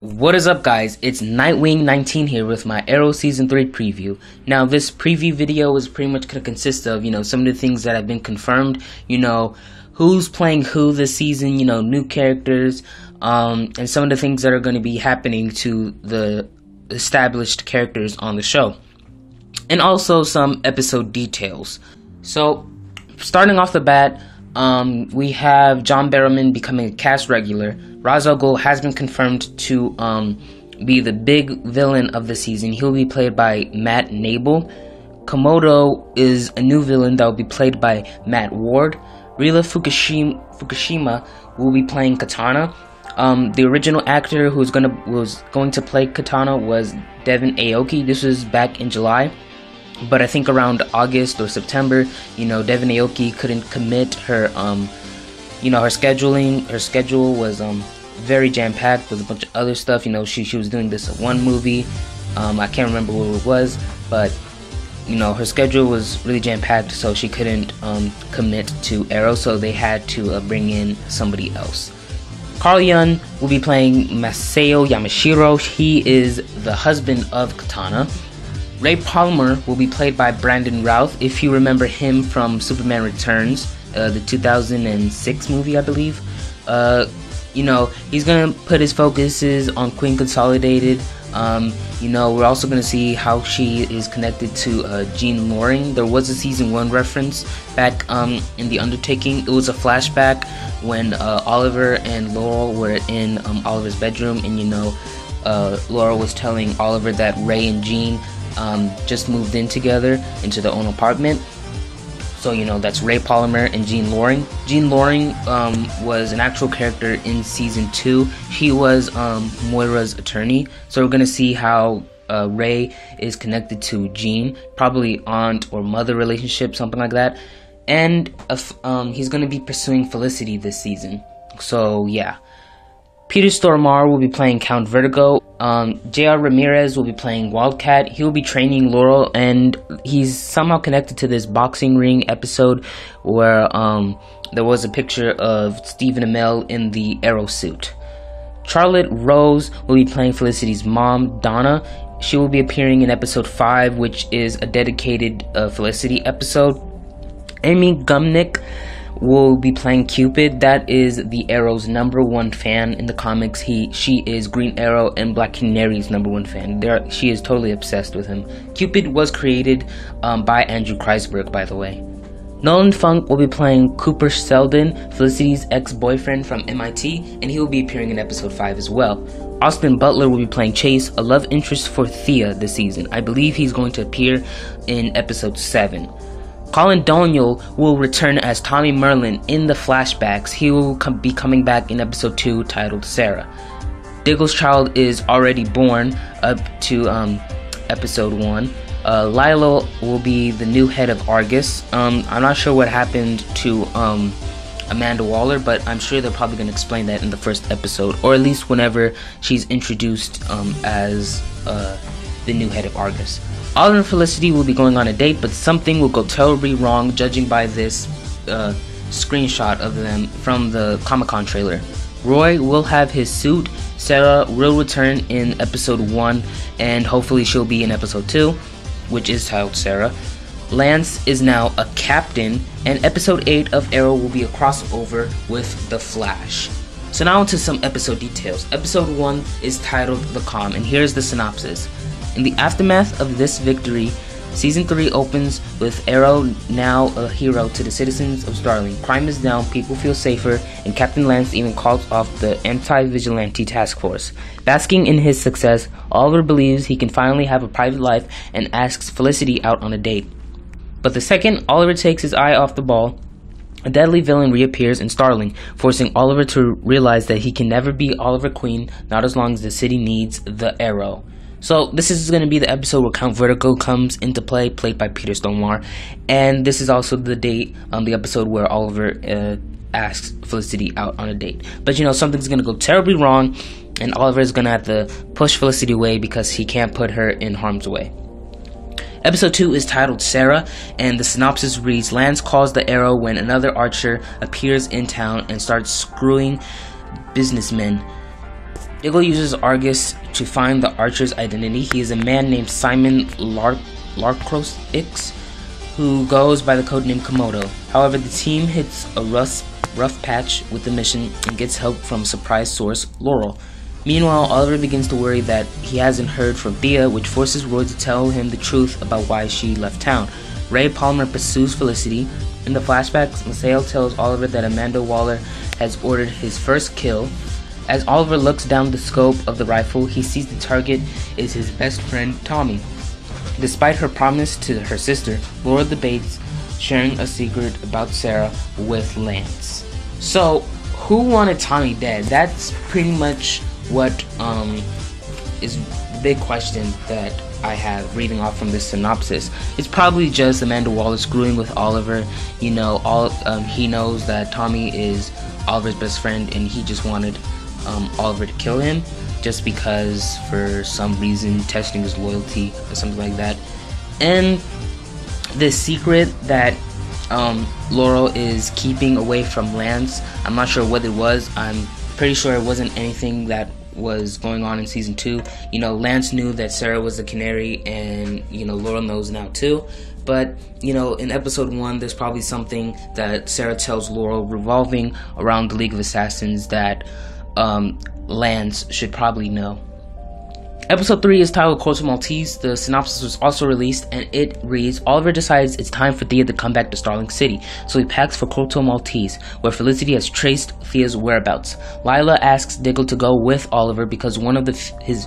What is up, guys? It's Nightwing19 here with my Arrow Season 3 preview. Now, this preview video is pretty much going to consist of, some of the things that have been confirmed, who's playing who this season, new characters, and some of the things that are going to be happening to the established characters on the show. And also some episode details. So, starting off the bat, we have John Barrowman becoming a cast regular. Ra's al Ghul has been confirmed to be the big villain of the season. He'll be played by Matt Nable. Komodo is a new villain that will be played by Matt Ward. Rila Fukushima will be playing Katana. The original actor who was going to play Katana was Devin Aoki. This was back in July. But I think around August or September, Devin Aoki couldn't commit her, her scheduling. Her schedule was very jam-packed with a bunch of other stuff. She was doing this one movie. I can't remember what it was, but her schedule was really jam-packed, so she couldn't commit to Arrow. So they had to bring in somebody else. Carl Yun will be playing Masao Yamashiro. He is the husband of Katana. Ray Palmer will be played by Brandon Routh, if you remember him from Superman Returns, the 2006 movie, I believe. He's going to put his focuses on Queen Consolidated. We're also going to see how she is connected to Jean Loring. There was a Season 1 reference back in The Undertaking. It was a flashback when Oliver and Laurel were in Oliver's bedroom, and Laurel was telling Oliver that Ray and Jean just moved in together into their own apartment. So that's Ray Palmer and Jean Loring. Jean Loring was an actual character in Season 2. She was Moira's attorney. So we're gonna see how Ray is connected to Jean, probably aunt or mother relationship, something like that. And he's gonna be pursuing Felicity this season. So yeah. Peter Stormare will be playing Count Vertigo. J.R. Ramirez will be playing Wildcat. He will be training Laurel, and he's somehow connected to this boxing ring episode where there was a picture of Stephen Amell in the Arrow suit. Charlotte Rose will be playing Felicity's mom, Donna. She will be appearing in episode 5, which is a dedicated Felicity episode. Amy Gumnick will be playing Cupid. That is the Arrow's #1 fan in the comics. She is Green Arrow and Black Canary's #1 fan. She is totally obsessed with him. Cupid was created by Andrew Kreisberg, by the way. Nolan Funk will be playing Cooper Selden, Felicity's ex-boyfriend from MIT, and he will be appearing in episode 5 as well. Austin Butler will be playing Chase, a love interest for Thea this season. I believe he's going to appear in episode 7. Colin Doniel will return as Tommy Merlin in the flashbacks. He will be coming back in episode 2 titled Sarah. Diggle's child is already born up to episode 1. Lilo will be the new head of Argus. I'm not sure what happened to Amanda Waller, but I'm sure they're probably going to explain that in the first episode, or at least whenever she's introduced as the new head of Argus. Oliver and Felicity will be going on a date, but something will go terribly wrong judging by this screenshot of them from the Comic-Con trailer. Roy will have his suit. Sarah will return in episode 1, and hopefully she'll be in episode 2, which is titled Sarah. Lance is now a captain, and episode 8 of Arrow will be a crossover with The Flash. So now into some episode details. Episode 1 is titled The Calm, and here's the synopsis. In the aftermath of this victory, Season 3 opens with Arrow now a hero to the citizens of Starling. Crime is down, people feel safer, and Captain Lance even calls off the anti-vigilante task force. Basking in his success, Oliver believes he can finally have a private life and asks Felicity out on a date. But the second Oliver takes his eye off the ball, a deadly villain reappears in Starling, forcing Oliver to realize that he can never be Oliver Queen, not as long as the city needs the Arrow. So this is going to be the episode where Count Vertigo comes into play, played by Peter Stormare, and this is also the date on the episode where Oliver asks Felicity out on a date. But something's going to go terribly wrong, and Oliver is going to have to push Felicity away because he can't put her in harm's way. Episode 2 is titled Sarah, and the synopsis reads, Lance calls the Arrow when another archer appears in town and starts screwing businessmen. Diggle uses Argus to find the Archer's identity. He is a man named Simon Larcrosix, who goes by the codename Komodo. However, the team hits a rough patch with the mission and gets help from surprise source Laurel. Meanwhile, Oliver begins to worry that he hasn't heard from Thea, which forces Roy to tell him the truth about why she left town. Ray Palmer pursues Felicity. In the flashbacks, Maceo tells Oliver that Amanda Waller has ordered his first kill. As Oliver looks down the scope of the rifle, he sees the target is his best friend, Tommy. Despite her promise to her sister, Laura debates sharing a secret about Sarah with Lance. So, who wanted Tommy dead? That's pretty much what is the big question that I have reading off from this synopsis. It's probably just Amanda Waller screwing with Oliver. You know, he knows that Tommy is Oliver's best friend, and he just wanted Oliver to kill him just because for some reason, testing his loyalty or something like that. And the secret that Laurel is keeping away from Lance, I'm not sure what it was. I'm pretty sure it wasn't anything that was going on in season 2. You know, Lance knew that Sarah was the canary, and you know, Laurel knows now too. But you know, in episode 1, there's probably something that Sarah tells Laurel revolving around the League of Assassins that Lance should probably know. Episode 3 is titled Corto Maltese. The synopsis was also released, and it reads, Oliver decides it's time for Thea to come back to Starling City, so he packs for Corto Maltese, where Felicity has traced Thea's whereabouts. Lila asks Diggle to go with Oliver because one of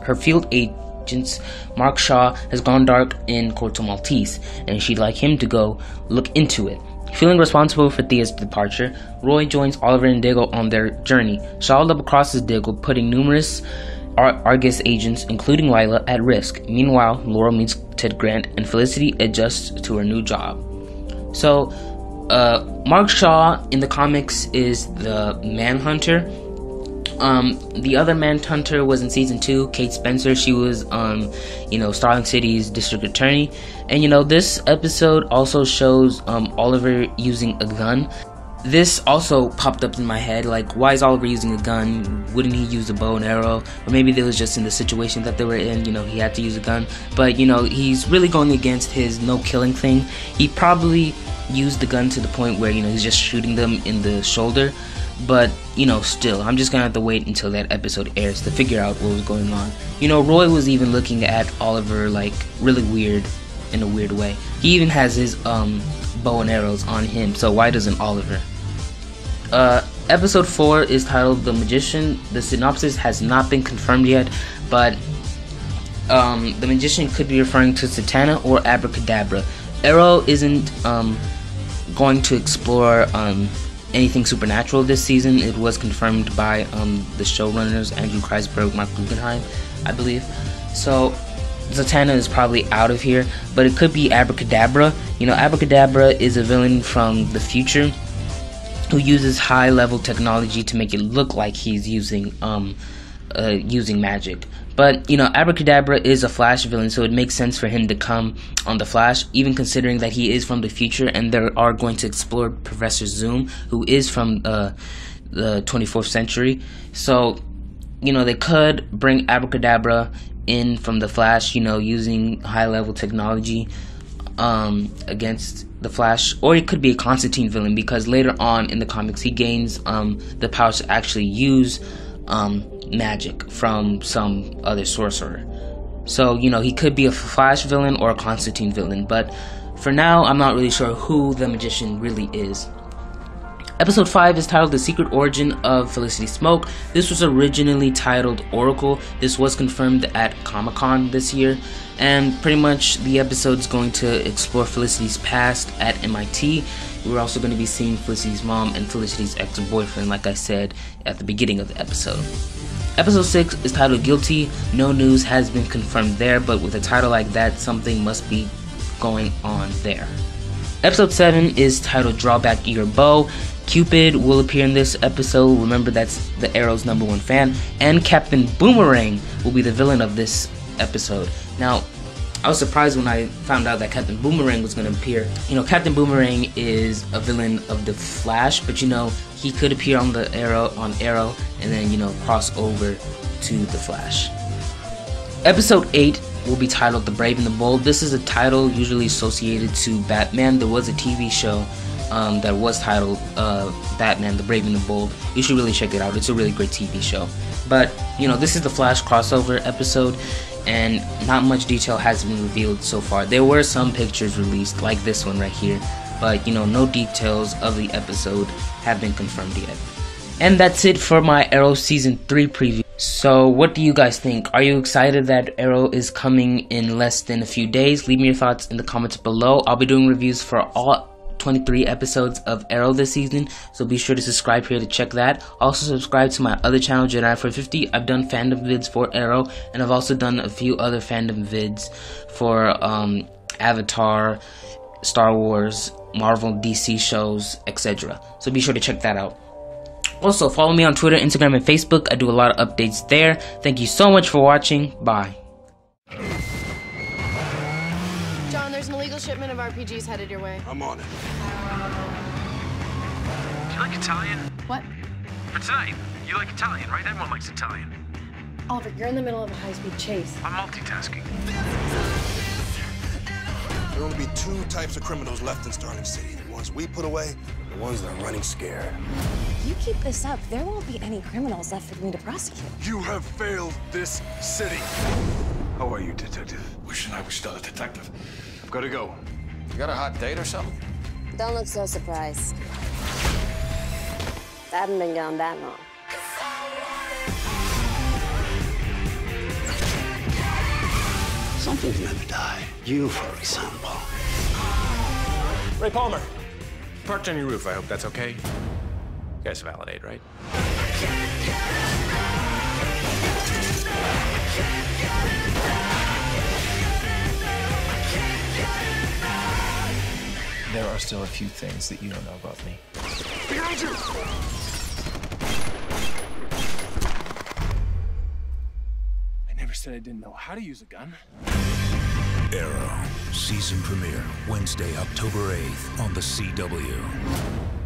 her field agents, Mark Shaw, has gone dark in Corto Maltese, and she'd like him to go look into it. Feeling responsible for Thea's departure, Roy joins Oliver and Diggle on their journey. Shaw double-crosses Diggle, putting numerous Argus agents, including Lila, at risk. Meanwhile, Laurel meets Ted Grant, and Felicity adjusts to her new job. So, Mark Shaw in the comics is the Manhunter. The other Manhunter was in season 2, Kate Spencer. She was, Starling City's district attorney. And, this episode also shows Oliver using a gun. This also popped up in my head, like, why is Oliver using a gun? Wouldn't he use a bow and arrow? Or maybe it was just in the situation that they were in, he had to use a gun. But, he's really going against his no-killing thing. He probably used the gun to the point where, he's just shooting them in the shoulder. But, still, I'm just gonna have to wait until that episode airs to figure out what was going on. Roy was even looking at Oliver, like, really weird, in a weird way. He even has his, bow and arrows on him, so why doesn't Oliver? Episode 4 is titled The Magician. The synopsis has not been confirmed yet, but the magician could be referring to Satana or Abracadabra. Arrow isn't going to explore anything supernatural this season. It was confirmed by the showrunners Andrew Kreisberg, Mark Guggenheim, I believe. So Zatanna is probably out of here, but it could be Abracadabra. Abracadabra is a villain from the future who uses high-level technology to make it look like he's using magic. But, Abracadabra is a Flash villain, so it makes sense for him to come on the Flash, even considering that he is from the future, and they are going to explore Professor Zoom, who is from the 24th century. So, they could bring Abracadabra in from the Flash, using high-level technology against the Flash, or it could be a Constantine villain, because later on in the comics he gains the power to actually use magic from some other sorcerer. So, he could be a Flash villain or a Constantine villain, but for now I'm not really sure who the magician really is. Episode 5 is titled The Secret Origin of Felicity Smoak. This was originally titled Oracle. This was confirmed at Comic-Con this year, and pretty much the episode's going to explore Felicity's past at MIT. We're also going to be seeing Felicity's mom and Felicity's ex-boyfriend, like I said at the beginning of the episode. Episode 6 is titled Guilty. No news has been confirmed there, but with a title like that, something must be going on there. Episode 7 is titled Draw Back Your Bow. Cupid will appear in this episode. Remember, that's the Arrow's #1 fan. And Captain Boomerang will be the villain of this episode. Now, I was surprised when I found out that Captain Boomerang was going to appear. Captain Boomerang is a villain of the Flash, but he could appear on Arrow, and then cross over to The Flash. Episode 8 will be titled The Brave and the Bold. This is a title usually associated to Batman. There was a TV show that was titled Batman, The Brave and the Bold. You should really check it out. It's a really great TV show. But, this is the Flash crossover episode, and not much detail has been revealed so far. There were some pictures released, like this one right here, but, no details of the episode have been confirmed yet. And that's it for my Arrow Season 3 preview. So, what do you guys think? Are you excited that Arrow is coming in less than a few days? Leave me your thoughts in the comments below. I'll be doing reviews for all 23 episodes of Arrow this season, so be sure to subscribe here to check that. Also subscribe to my other channel, Jedi450. I've done fandom vids for Arrow, and I've also done a few other fandom vids for Avatar, Star Wars, Marvel, DC shows, etc. So be sure to check that out. Also follow me on Twitter, Instagram, and Facebook. I do a lot of updates there. Thank you so much for watching. Bye. There's an illegal shipment of RPGs headed your way. I'm on it. Do you like Italian? What? For tonight, you like Italian, right? Everyone likes Italian. Oliver, you're in the middle of a high-speed chase. I'm multitasking. There will only be two types of criminals left in Starling City. The ones we put away, and the ones that are running scared. You keep this up, there won't be any criminals left for me to prosecute. You have failed this city. How are you, detective? Wishing I was still a detective. I've got to go. You got a hot date or something? Don't look so surprised. I haven't been gone that long. Some things never die. You, for example. Ray Palmer. Parked on your roof. I hope that's okay. You guys validate, right? There are still a few things that you don't know about me. Behind you! I never said I didn't know how to use a gun. Arrow, season premiere, Wednesday, October 8th on the CW.